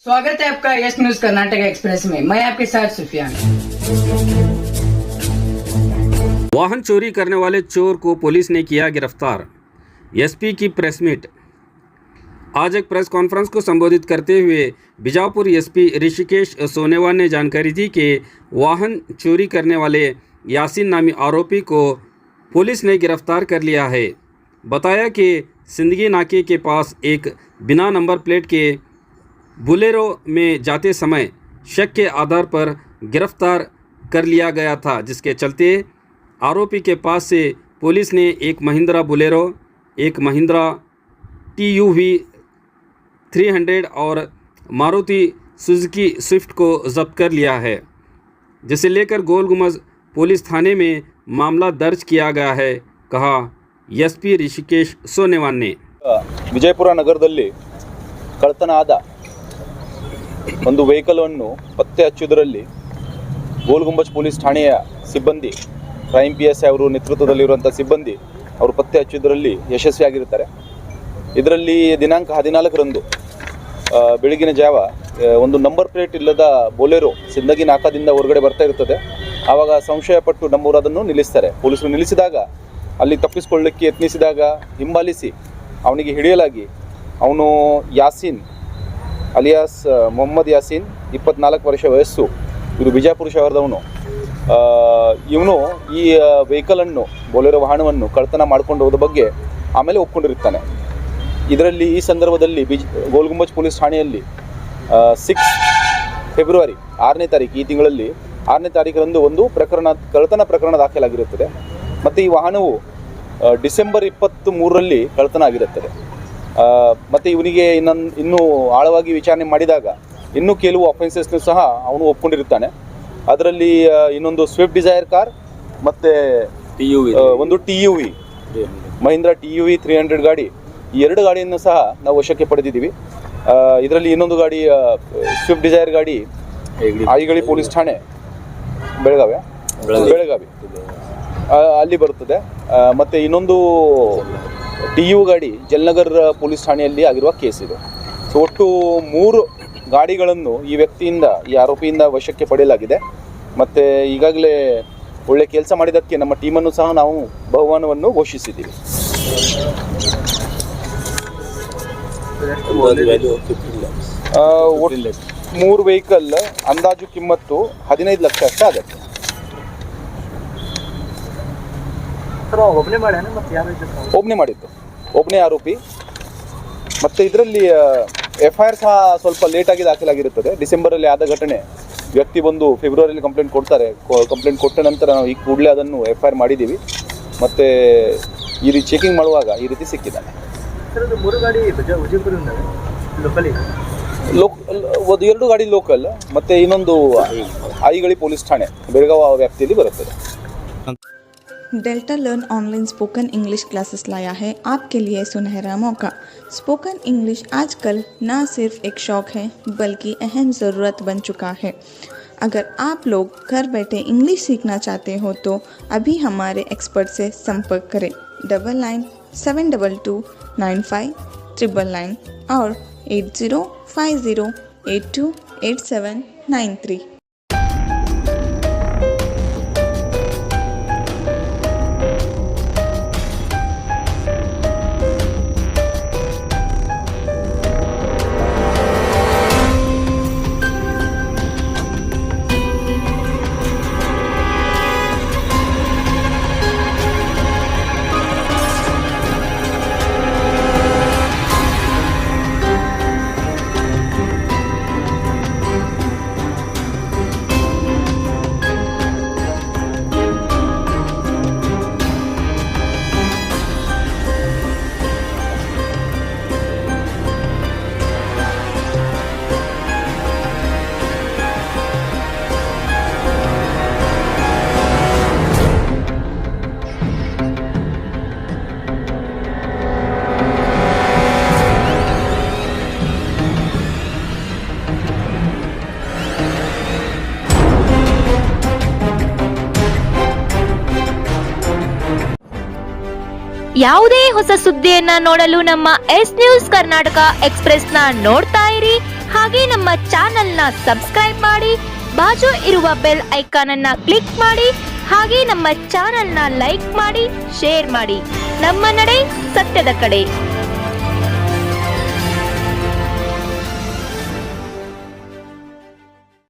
स्वागत है आपका यस न्यूज कर्नाटक एक्सप्रेस में। मैं आपके साथ सुफियान। वाहन चोरी करने वाले चोर को पुलिस ने किया गिरफ्तार। एसपी की प्रेस मीट। आज एक प्रेस कॉन्फ्रेंस को संबोधित करते हुए बीजापुर एसपी ऋषिकेश सोनेवाल ने जानकारी दी कि वाहन चोरी करने वाले यासीन नामी आरोपी को पुलिस ने गिरफ्तार कर लिया है। बताया कि सिंदगी नाके के पास एक बिना नंबर प्लेट के बुलेरो में जाते समय शक के आधार पर गिरफ्तार कर लिया गया था, जिसके चलते आरोपी के पास से पुलिस ने एक महिंद्रा बुलेरो, एक महिंद्रा TUV 300 और मारुति सुजुकी स्विफ्ट को जब्त कर लिया है, जिसे लेकर गोल गुम्बद पुलिस थाने में मामला दर्ज किया गया है, कहा एसपी ऋषिकेश सोनेवाल ने। ವಿಜಯಪುರ ನಗರದಲ್ಲಿ ಕಳ್ಳತನ ಒಂದು ವೆಹಿಕಲ್ ಅನ್ನು ಪತ್ತೆ ಹಚ್ಚುವುದರಲ್ಲಿ ಗೋಲ್ ಗುಂಬಜ್ ಪೊಲೀಸ್ ಠಾಣೆಯ ಸಿಬ್ಬಂದಿ ಕ್ರೈಮ್ PSI ಅವರು ನೇತೃತ್ವದಲ್ಲಿರುವಂಥ ಸಿಬ್ಬಂದಿ ಅವರು ಪತ್ತೆ ಹಚ್ಚುವುದರಲ್ಲಿ ಯಶಸ್ವಿಯಾಗಿರುತ್ತಾರೆ। ಇದರಲ್ಲಿ ದಿನಾಂಕ 14ರಂದು ಬೆಳಗಿನ ಜಾವ ಒಂದು ನಂಬರ್ ಪ್ಲೇಟ್ ಇಲ್ಲದ ಬೊಲೆರೋ ಸಿಂದಗಿ ನಾಕಾದಿಂದ ಹೊರಗಡೆ ಬರ್ತಾ ಇರುತ್ತದೆ। ಆವಾಗ ಸಂಶಯಪಟ್ಟು ನಮ್ಮವರು ಅದನ್ನು ನಿಲ್ಲಿಸ್ತಾರೆ। ಪೊಲೀಸರು ನಿಲ್ಲಿಸಿದಾಗ ಅಲ್ಲಿ ತಪ್ಪಿಸಿಕೊಳ್ಳಲಿಕ್ಕೆ ಯತ್ನಿಸಿದಾಗ ಹಿಂಬಾಲಿಸಿ ಅವನಿಗೆ ಹಿಡಿಯಲಾಗಿ ಅವನು ಯಾಸೀನ್ ಅಲಿಯಾಸ್ ಮೊಹಮ್ಮದ್ ಯಾಸೀನ್ 24 ವರ್ಷ ವಯಸ್ಸು, ಇವರು ಬಿಜಾಪುರ ಶಹರದವನು। ಇವನು ಈ ವೆಹಿಕಲನ್ನು ಬೊಲೆರೋ ವಾಹನವನ್ನು ಕಳ್ಳತನ ಮಾಡಿಕೊಂಡು ಹೋದ ಬಗ್ಗೆ ಆಮೇಲೆ ಒಪ್ಕೊಂಡಿರ್ತಾನೆ। ಇದರಲ್ಲಿ ಈ ಸಂದರ್ಭದಲ್ಲಿ ಗೋಲ್ ಗುಂಬಜ್ ಪೊಲೀಸ್ ಠಾಣೆಯಲ್ಲಿ 6 ಫೆಬ್ರವರಿ 6ನೇ ತಾರೀಕು, ಈ ತಿಂಗಳಲ್ಲಿ 6ನೇ ತಾರೀಕರಂದು ಒಂದು ಕಳ್ಳತನ ಪ್ರಕರಣ ದಾಖಲಾಗಿರುತ್ತದೆ। ಮತ್ತು ಈ ವಾಹನವು ಡಿಸೆಂಬರ್ 23ರಲ್ಲಿ ಕಳ್ಳತನ ಆಗಿರುತ್ತದೆ। ಮತ್ತು ಇವನಿಗೆ ಇನ್ನೂ ಆಳವಾಗಿ ವಿಚಾರಣೆ ಮಾಡಿದಾಗ ಇನ್ನೂ ಕೆಲವು ಅಫೆನ್ಸಸ್ನು ಸಹ ಅವನು ಒಪ್ಕೊಂಡಿರ್ತಾನೆ। ಅದರಲ್ಲಿ ಇನ್ನೊಂದು ಸ್ವಿಫ್ಟ್ ಡಿಸೈರ್ ಕಾರ್ ಮತ್ತು ಒಂದು TUV ಮಹೀಂದ್ರಾ TUV 300 ಗಾಡಿ, ಈ 2 ಗಾಡಿಯನ್ನು ಸಹ ನಾವು ವಶಕ್ಕೆ ಪಡೆದಿದ್ದೀವಿ। ಇದರಲ್ಲಿ ಇನ್ನೊಂದು ಗಾಡಿ ಸ್ವಿಫ್ಟ್ ಡಿಸೈರ್ ಗಾಡಿ ಐಗಳಿ ಪೊಲೀಸ್ ಠಾಣೆ ಬೆಳಗಾವಿ ಅಲ್ಲಿ ಬರುತ್ತದೆ। ಮತ್ತು ಇನ್ನೊಂದು TU ಗಾಡಿ ಜಲ್ನಗರ್ ಪೊಲೀಸ್ ಠಾಣೆಯಲ್ಲಿ ಆಗಿರುವ ಕೇಸ್ ಇದೆ। ಸೊ ಒಟ್ಟು 3 ಗಾಡಿಗಳನ್ನು ಈ ವ್ಯಕ್ತಿಯಿಂದ, ಈ ಆರೋಪಿಯಿಂದ ವಶಕ್ಕೆ ಪಡೆಯಲಾಗಿದೆ। ಮತ್ತು ಈಗಾಗಲೇ ಒಳ್ಳೆ ಕೆಲಸ ಮಾಡಿದ್ದಕ್ಕೆ ನಮ್ಮ ಟೀಮನ್ನು ಸಹ ನಾವು ಬಹುಮಾನವನ್ನು ಘೋಷಿಸಿದ್ದೀವಿ। ಒಟ್ಟು 3 ವೆಹಿಕಲ್ ಅಂದಾಜು ಕಿಮ್ಮತ್ತು 15 ಲಕ್ಷ ಅಷ್ಟೇ ಆಗುತ್ತೆ। ಒಬ್ಬನೇ ಆರೋಪಿ। ಮತ್ತು ಇದರಲ್ಲಿ FIR ಸಹ ಸ್ವಲ್ಪ ಲೇಟಾಗಿ ದಾಖಲಾಗಿರುತ್ತದೆ। ಡಿಸೆಂಬರಲ್ಲಿ ಆದ ಘಟನೆ, ವ್ಯಕ್ತಿ ಬಂದು ಫೆಬ್ರವರಿಯಲ್ಲಿ ಕಂಪ್ಲೇಂಟ್ ಕೊಡ್ತಾರೆ। ಕಂಪ್ಲೇಂಟ್ ಕೊಟ್ಟ ನಂತರ ನಾವು ಈ ಕೂಡಲೇ ಅದನ್ನು FIR ಮಾಡಿದ್ದೀವಿ। ಮತ್ತು ಈ ರೀತಿ ಚೆಕಿಂಗ್ ಮಾಡುವಾಗ ಈ ರೀತಿ ಸಿಕ್ಕಿದ್ದಾನೆ। 2 ಗಾಡಿ ಲೋಕಲ್ ಮತ್ತು ಇನ್ನೊಂದು ಐಗಳಿ ಪೊಲೀಸ್ ಠಾಣೆ ಬೆಳಗಾವಿ ವ್ಯಾಪ್ತಿಯಲ್ಲಿ ಬರುತ್ತದೆ। Delta learn online spoken English classes लाया है आपके लिए सुनहरा मौका। स्पोकन इंग्लिश आजकल न सिर्फ एक शौक है बल्कि अहम ज़रूरत बन चुका है। अगर आप लोग घर बैठे इंग्लिश सीखना चाहते हो तो अभी हमारे एक्सपर्ट से संपर्क करें। 9972295999 और 8050828793। ಯಾವುದೇ ಹೊಸ ಸುದ್ದಿಯನ್ನ ನೋಡಲು ನಮ್ಮ ಎಸ್ ನ್ಯೂಸ್ ಕರ್ನಾಟಕ ಎಕ್ಸ್‌ಪ್ರೆಸ್‌ನ ನೋಡ್ತಾ ಇರಿ ಹಾಗೆ ನಮ್ಮ ಚಾನೆಲ್ನ ಸಬ್ಸ್ಕ್ರೈಬ್ ಮಾಡಿ, ಬಾಜು ಇರುವ ಬೆಲ್ ಐಕಾನ್ ಅನ್ನ ಕ್ಲಿಕ್ ಮಾಡಿ, ಹಾಗೆ ನಮ್ಮ ಚಾನೆಲ್ನ ಲೈಕ್ ಮಾಡಿ, ಶೇರ್ ಮಾಡಿ. ನಮ್ಮ ನಡೆ ಸತ್ಯದ ಕಡೆ.